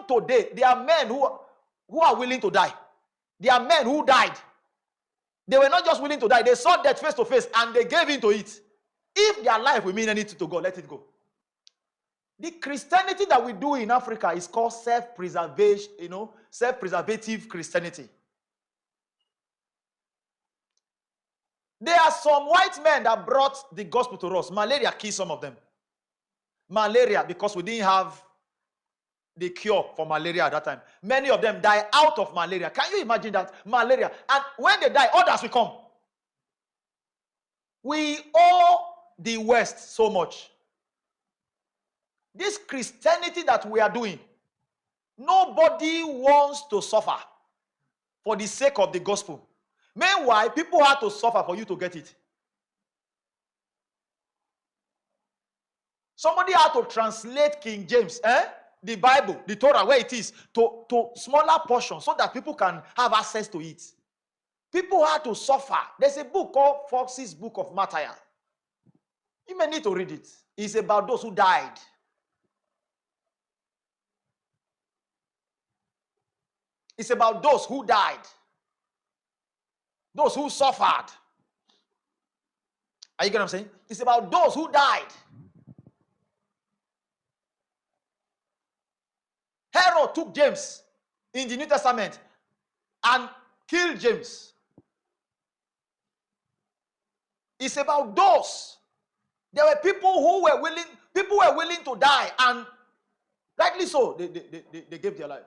Even today, there are men who are willing to die. There are men who died. They were not just willing to die. They saw death face to face and they gave in to it. If their life will mean anything to God, let it go. The Christianity that we do in Africa is called self-preservation, self-preservative Christianity. There are some white men that brought the gospel to us. Malaria killed some of them. Malaria, because we didn't have the cure for malaria at that time. Many of them die out of malaria. Can you imagine that? Malaria. And when they die, others will come. We owe the West so much. This Christianity that we are doing, nobody wants to suffer for the sake of the gospel. Meanwhile, people had to suffer for you to get it. Somebody had to translate King James, the Bible, the Torah, where it is, to smaller portions so that people can have access to it. People had to suffer. There's a book called Fox's Book of Martyr. You may need to read it. It's about those who died. It's about those who died. Those who suffered. Are you getting what I'm saying? It's about those who died. Herod took James in the New Testament and killed James. It's about those. There were people who were willing to die, and rightly so, they gave their life.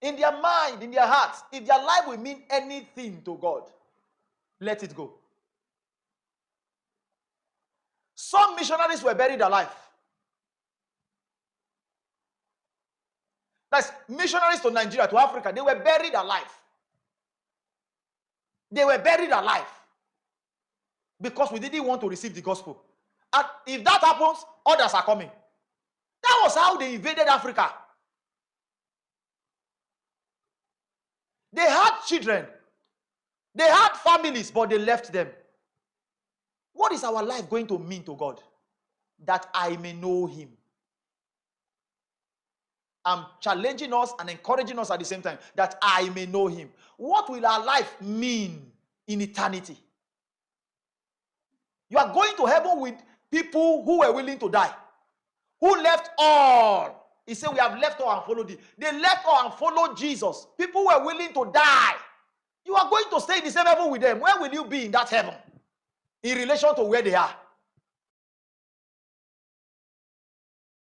In their mind, in their hearts, if their life will mean anything to God, let it go. Some missionaries were buried alive. That's missionaries to Nigeria, to Africa, they were buried alive. They were buried alive because we didn't want to receive the gospel. And if that happens, others are coming. That was how they invaded Africa. They had children. They had families, but they left them. What is our life going to mean to God? That I may know him. I'm challenging us and encouraging us at the same time, that I may know him. What will our life mean in eternity? You are going to heaven with people who were willing to die, who left all. He said, we have left all and followed him. They left all and followed Jesus. People who were willing to die. You are going to stay in the same heaven with them. Where will you be in that heaven? In relation to where they are.